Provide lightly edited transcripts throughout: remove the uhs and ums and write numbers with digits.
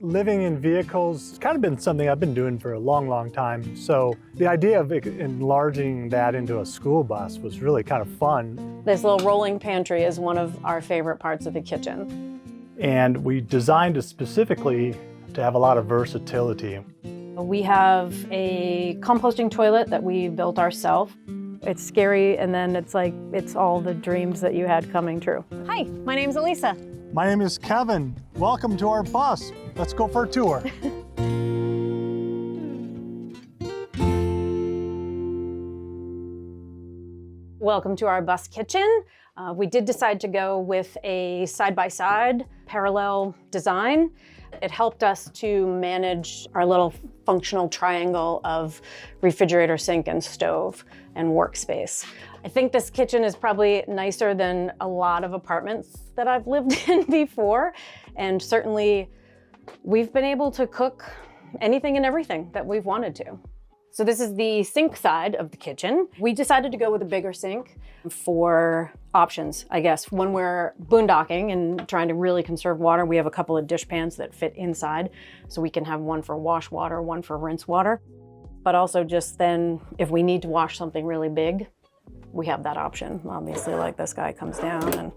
Living in vehicles has kind of been something I've been doing for a long time. So the idea of enlarging that into a school bus was really kind of fun. This little rolling pantry is one of our favorite parts of the kitchen. And we designed it specifically to have a lot of versatility. We have a composting toilet that we built ourselves. It's scary, and then it's like, it's all the dreams that you had coming true. Hi, my name's Alisa. My name is Kevin. Welcome to our bus. Let's go for a tour. Welcome to our bus kitchen. We did decide to go with a side-by-side parallel design. It helped us to manage our little functional triangle of refrigerator, sink, and stove and workspace. I think this kitchen is probably nicer than a lot of apartments that I've lived in before. And certainly we've been able to cook anything and everything that we've wanted to. So this is the sink side of the kitchen. We decided to go with a bigger sink for options, I guess. When we're boondocking and trying to really conserve water, we have a couple of dish pans that fit inside. So we can have one for wash water, one for rinse water. But also just then, if we need to wash something really big, we have that option. Obviously, like this guy comes down and,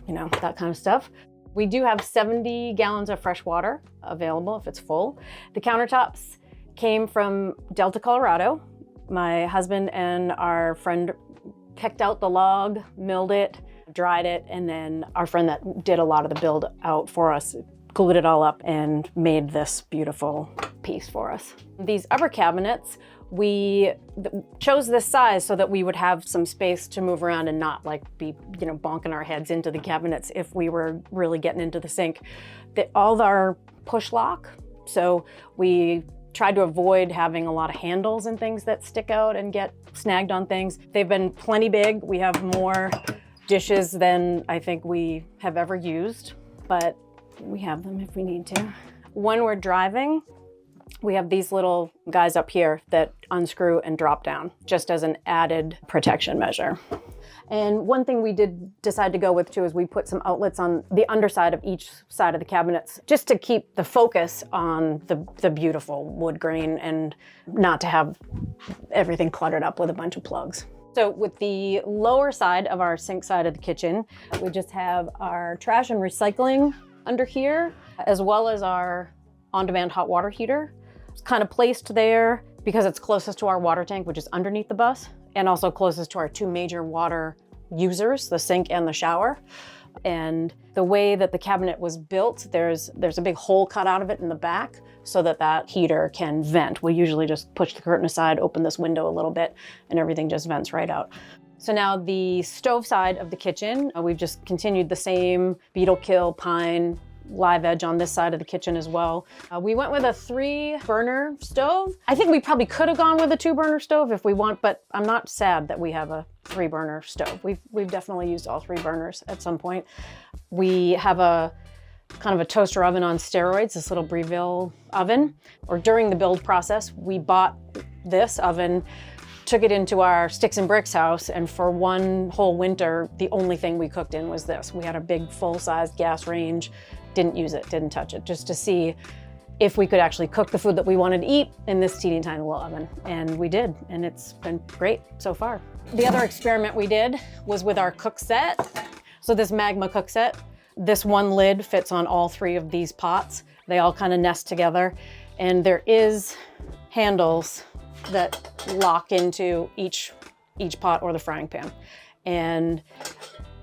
you know, that kind of stuff. We do have 70 gallons of fresh water available if it's full. The countertops came from Delta, Colorado. My husband and our friend picked out the log, milled it, dried it, and then our friend that did a lot of the build out for us glued it all up and made this beautiful piece for us. These upper cabinets, we chose this size so that we would have some space to move around and not like be, you know, bonking our heads into the cabinets if we were really getting into the sink. All of our push lock, so we tried to avoid having a lot of handles and things that stick out and get snagged on things. They've been plenty big. We have more dishes than I think we have ever used, but we have them if we need to. When we're driving, we have these little guys up here that unscrew and drop down just as an added protection measure. And one thing we did decide to go with too is we put some outlets on the underside of each side of the cabinets just to keep the focus on the beautiful wood grain and not to have everything cluttered up with a bunch of plugs. So with the lower side of our sink side of the kitchen, we just have our trash and recycling under here, as well as our on-demand hot water heater. It's kind of placed there because it's closest to our water tank, which is underneath the bus, and also closest to our two major water users, the sink and the shower. And the way that the cabinet was built, there's a big hole cut out of it in the back so that that heater can vent. We usually just push the curtain aside, open this window a little bit, and everything just vents right out. So now the stove side of the kitchen, we've just continued the same beetle-kill pine live edge on this side of the kitchen as well. We went with a 3-burner stove. I think we probably could have gone with a 2-burner stove if we want, but I'm not sad that we have a 3-burner stove. We've definitely used all 3 burners at some point. We have a kind of a toaster oven on steroids, this little Breville oven. Or during the build process, we bought this oven, took it into our sticks and bricks house, and for one whole winter, the only thing we cooked in was this. We had a big full-size gas range, didn't use it, didn't touch it, just to see if we could actually cook the food that we wanted to eat in this teeny tiny little oven. And we did, and it's been great so far. The other experiment we did was with our cook set. So this Magma cook set, this one lid fits on all 3 of these pots. They all kind of nest together, and there is handles that lock into each pot or the frying pan. And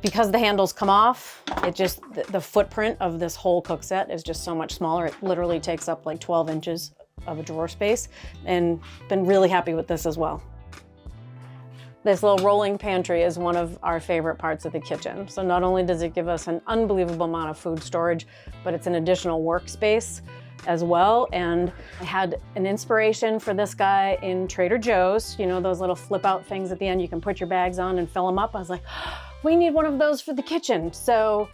because the handles come off, it just, the footprint of this whole cook set is just so much smaller. It literally takes up like 12 inches of a drawer space, and been really happy with this as well. This little rolling pantry is one of our favorite parts of the kitchen. So not only does it give us an unbelievable amount of food storage, but it's an additional workspace as well. And I had an inspiration for this guy in Trader Joe's, you know, those little flip out things at the end you can put your bags on and fill them up. I was like, we need one of those for the kitchen. So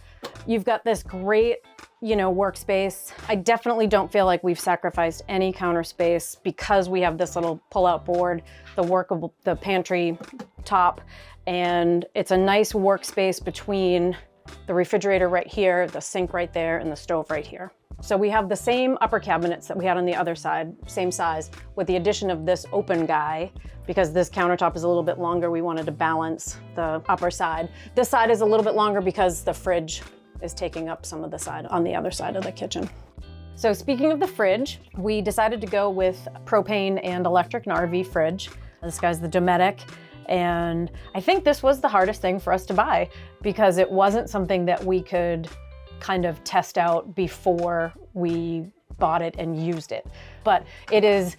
you've got this great, you know, workspace. I definitely don't feel like we've sacrificed any counter space because we have this little pull-out board, the pantry top, and it's a nice workspace between the refrigerator right here, the sink right there, and the stove right here. So we have the same upper cabinets that we had on the other side, same size, with the addition of this open guy. Because this countertop is a little bit longer, we wanted to balance the upper side. This side is a little bit longer because the fridge is taking up some of the side on the other side of the kitchen. So speaking of the fridge, we decided to go with propane and electric and RV fridge. This guy's the Dometic. And I think this was the hardest thing for us to buy because it wasn't something that we could kind of test out before we bought it and used it. But it is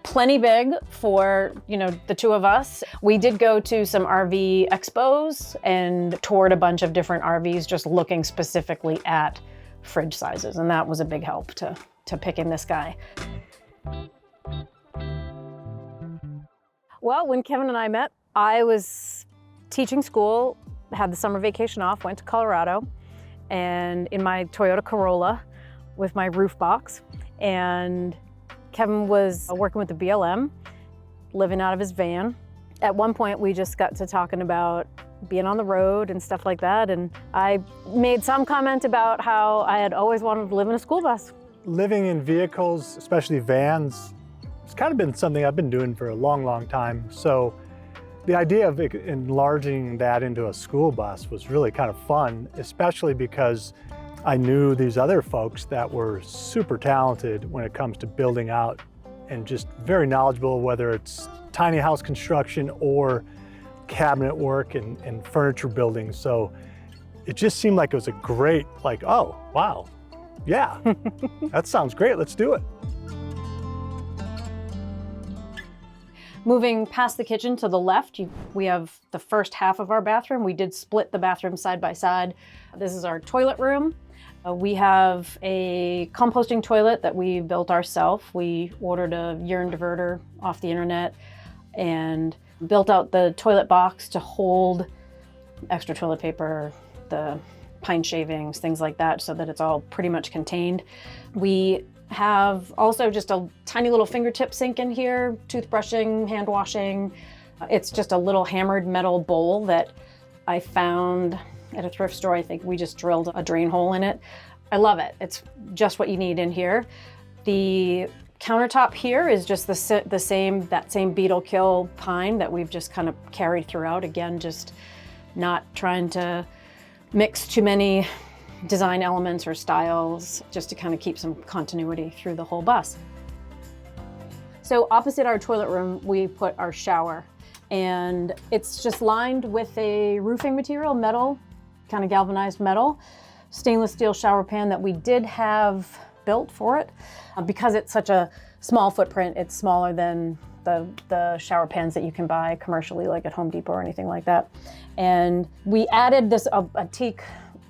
plenty big for, the two of us. We did go to some RV expos and toured a bunch of different RVs just looking specifically at fridge sizes. And that was a big help to picking this guy. Well, when Kevin and I met, I was teaching school, had the summer vacation off, went to Colorado, and in my Toyota Corolla with my roof box. And Kevin was working with the BLM, living out of his van. At one point, we just got to talking about being on the road and stuff like that. And I made some comment about how I had always wanted to live in a school bus. Living in vehicles, especially vans, it's kind of been something I've been doing for a long, long time. So the idea of enlarging that into a school bus was really kind of fun, especially because I knew these other folks that were super talented when it comes to building out and just very knowledgeable, whether it's tiny house construction or cabinet work and furniture building. So it just seemed like it was a great, oh, wow, yeah, that sounds great, let's do it. Moving past the kitchen to the left, we have the first half of our bathroom. We did split the bathroom side by side. This is our toilet room. We have a composting toilet that we built ourselves. We ordered a urine diverter off the internet and built out the toilet box to hold extra toilet paper, the pine shavings, things like that, so that it's all pretty much contained. We have also just a tiny little fingertip sink in here, toothbrushing, hand washing. It's just a little hammered metal bowl that I found at a thrift store. I think we just drilled a drain hole in it. I love it. It's just what you need in here. The countertop here is just that same beetle-kill pine that we've just kind of carried throughout. Again, just not trying to mix too many design elements or styles, just to kind of keep some continuity through the whole bus. So opposite our toilet room, we put our shower, and it's just lined with a roofing material, metal, kind of galvanized metal, stainless steel shower pan that we did have built for it. Because it's such a small footprint, it's smaller than the shower pans that you can buy commercially, like at Home Depot or anything like that. And we added this a teak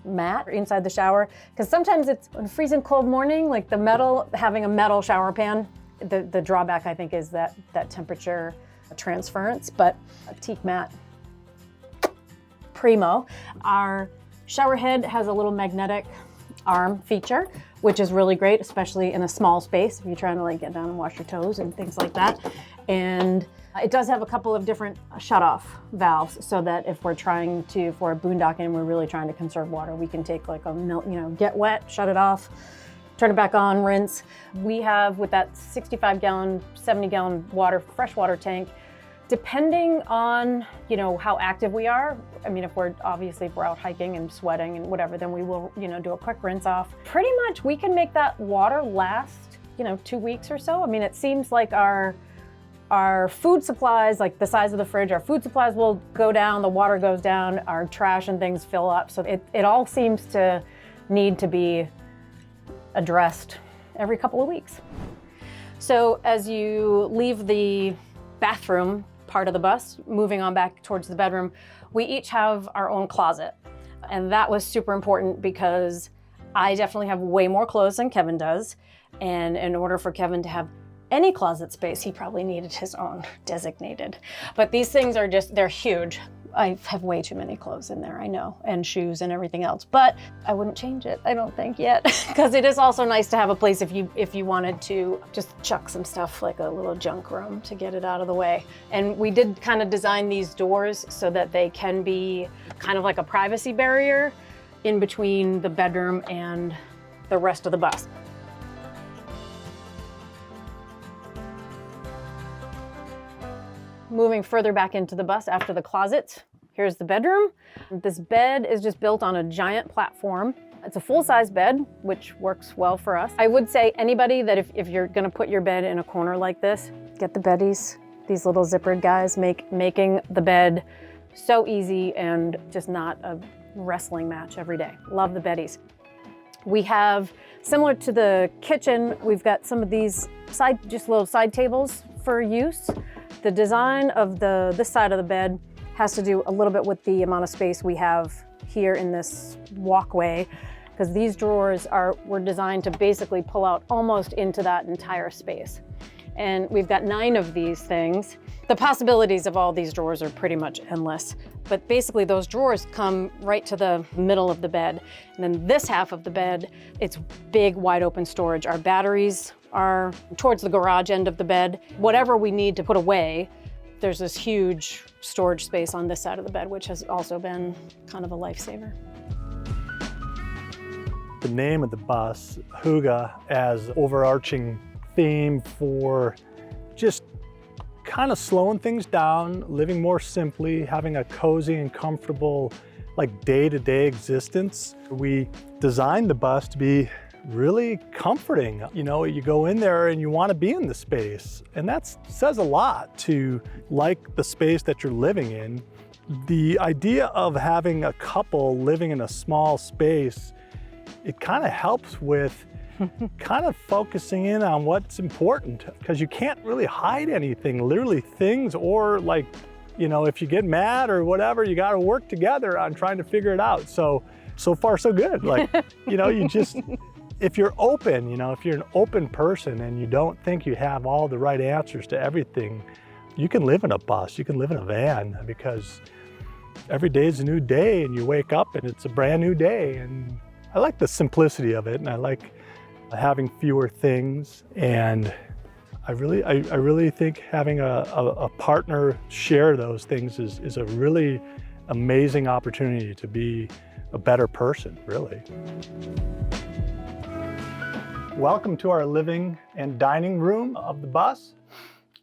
mat inside the shower, because sometimes it's a freezing cold morning, like having a metal shower pan, the drawback I think is that temperature transference, but a teak mat, primo. Our shower head has a little magnetic arm feature, which is really great, especially in a small space if you're trying to get down and wash your toes and things like that. And it does have a couple of different shut-off valves, so that if we're for a boondocking, we're really trying to conserve water, we can take get wet, shut it off, turn it back on, rinse. We have, with that 65-gallon, 70-gallon fresh water tank, depending on how active we are. I mean, if we're out hiking and sweating and whatever, then we will do a quick rinse off. Pretty much we can make that water last 2 weeks or so. I mean, it seems like our food supplies, like the size of the fridge, our food supplies will go down, the water goes down, our trash and things fill up. So it all seems to need to be addressed every couple of weeks. So as you leave the bathroom part of the bus, moving on back towards the bedroom, we each have our own closet. And that was super important because I definitely have way more clothes than Kevin does. And in order for Kevin to have any closet space, he probably needed his own designated. But these things are they're huge. I have way too many clothes in there, I know, and shoes and everything else, but I wouldn't change it, I don't think yet, because it is also nice to have a place if you wanted to just chuck some stuff, like a little junk room, to get it out of the way. And we did kind of design these doors so that they can be kind of like a privacy barrier in between the bedroom and the rest of the bus. Moving further back into the bus after the closets, here's the bedroom. This bed is just built on a giant platform. It's a full-size bed, which works well for us. I would say anybody that if you're gonna put your bed in a corner like this, get the beddies, these little zippered guys, making the bed so easy and just not a wrestling match every day. Love the beddies. We have, similar to the kitchen, we've got some of these just little side tables for use. The design of this side of the bed has to do a little bit with the amount of space we have here in this walkway, because these drawers were designed to basically pull out almost into that entire space. And we've got 9 of these things. The possibilities of all these drawers are pretty much endless, but basically those drawers come right to the middle of the bed. And then this half of the bed, it's big, wide open storage. Our batteries are towards the garage end of the bed. Whatever we need to put away, there's this huge storage space on this side of the bed, which has also been kind of a lifesaver. The name of the bus, Hygge, as overarching theme for just kind of slowing things down, living more simply, having a cozy and comfortable, like day-to-day existence. We designed the bus to be really comforting. You know, you go in there and you want to be in the space, and that says a lot to like the space that you're living in. The idea of having a couple living in a small space, it kind of helps with kind of focusing in on what's important, because you can't really hide anything, literally things, or like, you know, if you get mad or whatever, you got to work together on trying to figure it out. So far so good. Like, you know, you just, if you're open, you know, if you're an open person and you don't think you have all the right answers to everything, you can live in a bus, you can live in a van, because every day is a new day and you wake up and it's a brand new day. And I like the simplicity of it, and I like having fewer things. And I really think having a partner share those things is a really amazing opportunity to be a better person, really. Welcome to our living and dining room of the bus.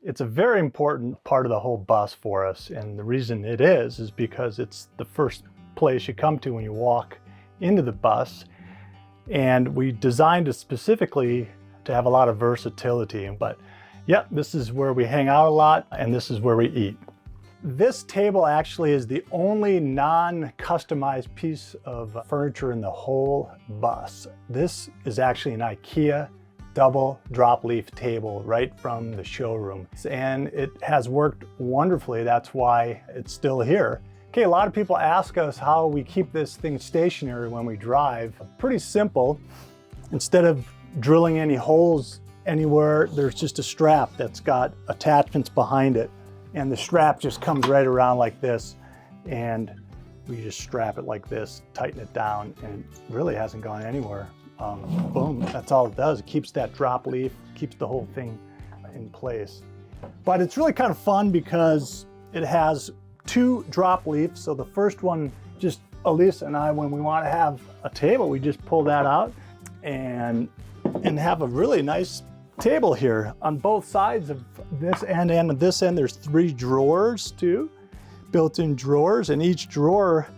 It's a very important part of the whole bus for us, and the reason it is because it's the first place you come to when you walk into the bus. And we designed it specifically to have a lot of versatility. But yeah, this is where we hang out a lot, and this is where we eat. This table actually is the only non-customized piece of furniture in the whole bus. This is actually an IKEA double drop leaf table right from the showroom. And it has worked wonderfully. That's why it's still here. Okay, a lot of people ask us how we keep this thing stationary when we drive. Pretty simple. Instead of drilling any holes anywhere, there's just a strap that's got attachments behind it. And the strap just comes right around like this. And we just strap it like this, tighten it down, and it really hasn't gone anywhere. Boom, that's all it does. It keeps that drop leaf, keeps the whole thing in place. But it's really kind of fun because it has 2 drop leaves. So the first one, just Alisa and I, when we want to have a table, we just pull that out and have a really nice table here. On both sides of this end and this end, there's 3 drawers too, built-in drawers, and each drawer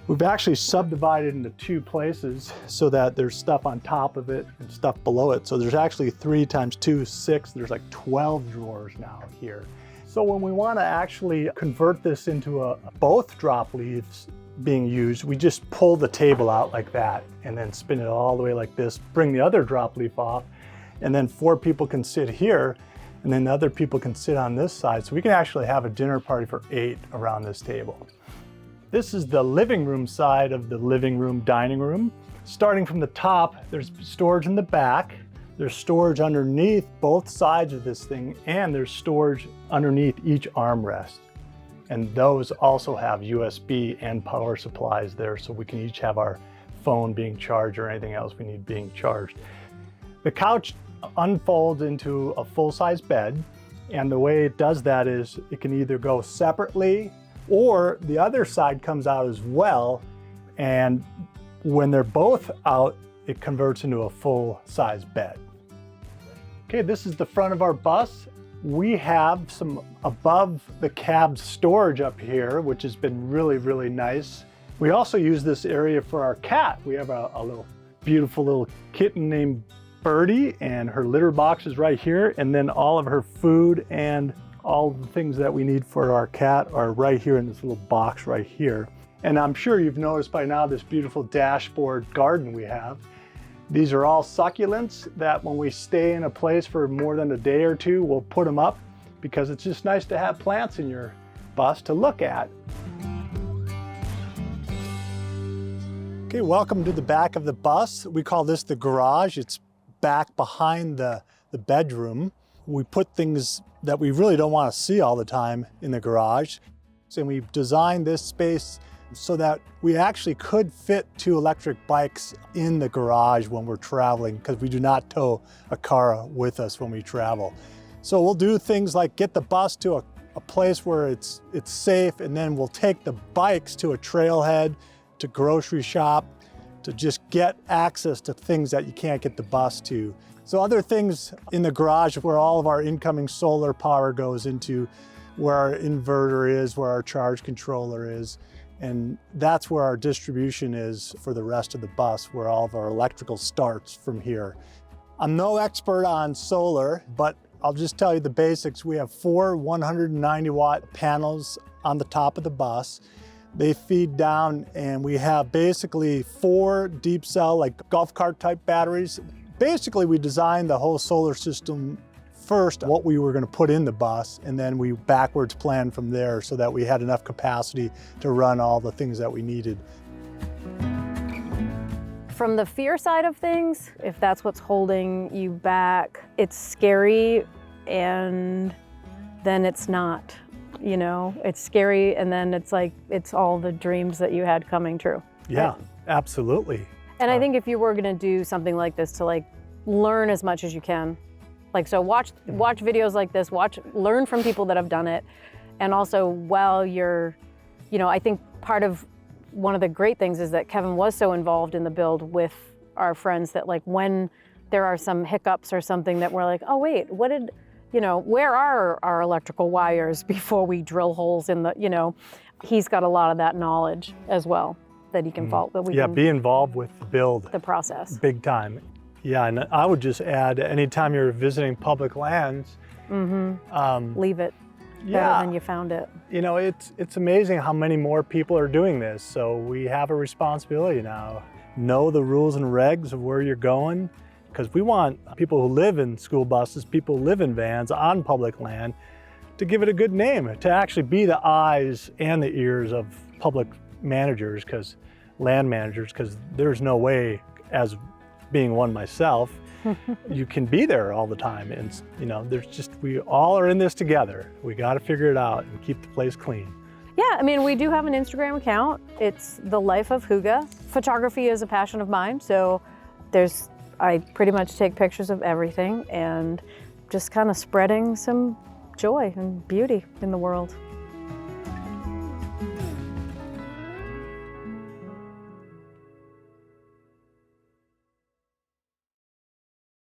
we've actually subdivided into 2 places so that there's stuff on top of it and stuff below it. So there's actually 3 times 2, 6, there's like 12 drawers now here. So when we want to actually convert this into both drop leaves being used, we just pull the table out like that and then spin it all the way like this, bring the other drop leaf off, and then 4 people can sit here, and then the other people can sit on this side. So we can actually have a dinner party for 8 around this table. This is the living room side of the living room dining room. Starting from the top, there's storage in the back. There's storage underneath both sides of this thing, and there's storage underneath each armrest. And those also have USB and power supplies there, so we can each have our phone being charged or anything else we need being charged. The couch unfolds into a full-size bed, and the way it does that is it can either go separately or the other side comes out as well. And when they're both out, it converts into a full-size bed. Okay, this is the front of our bus. We have some above the cab storage up here, which has been really, really nice. We also use this area for our cat. We have a little beautiful little kitten named Birdie, and her litter box is right here, and then all of her food and all the things that we need for our cat are right here in this little box right here. And I'm sure you've noticed by now this beautiful dashboard garden we have. These are all succulents that when we stay in a place for more than a day or two, we'll put them up because it's just nice to have plants in your bus to look at. Okay, welcome to the back of the bus. We call this the garage. It's back behind the bedroom. We put things that we really don't want to see all the time in the garage. And we've designed this space so that we actually could fit 2 electric bikes in the garage when we're traveling, because we do not tow a car with us when we travel. So we'll do things like get the bus to a place where it's safe, and then we'll take the bikes to a trailhead, to grocery shop, to just get access to things that you can't get the bus to. So other things in the garage where all of our incoming solar power goes into, where our inverter is, where our charge controller is, and that's where our distribution is for the rest of the bus, where all of our electrical starts from here. I'm no expert on solar, but I'll just tell you the basics. We have 4 190-watt panels on the top of the bus. They feed down, and we have basically 4 deep cell, like golf cart type batteries. Basically, we designed the whole solar system first, what we were going to put in the bus, and then we backwards planned from there so that we had enough capacity to run all the things that we needed. From the fear side of things, if that's what's holding you back, it's scary and then it's not. You know, it's scary, and then it's like, it's all the dreams that you had coming true. Yeah, right? Absolutely. And I think if you were gonna do something like this, to like learn as much as you can. Like, so watch videos like this, learn from people that have done it. And also while you're, you know, I think part of one of the great things is that Kevin was so involved in the build with our friends that like when there are some hiccups or something that we're like, oh wait, where are our electrical wires before we drill holes in the, he's got a lot of that knowledge as well that he can be involved with the build. The process. Big time. Yeah, and I would just add, anytime you're visiting public lands, leave it better than you found it. You know, it's amazing how many more people are doing this. So we have a responsibility now. Know the rules and regs of where you're going, because we want people who live in school buses, people who live in vans on public land, to give it a good name, to actually be the eyes and the ears of public managers, land managers, because there's no way, as being one myself, you can be there all the time. And we all are in this together. We got to figure it out and keep the place clean. Yeah, I mean, we do have an Instagram account. It's The Life of Hygge. Photography is a passion of mine, so I pretty much take pictures of everything and just kind of spreading some joy and beauty in the world.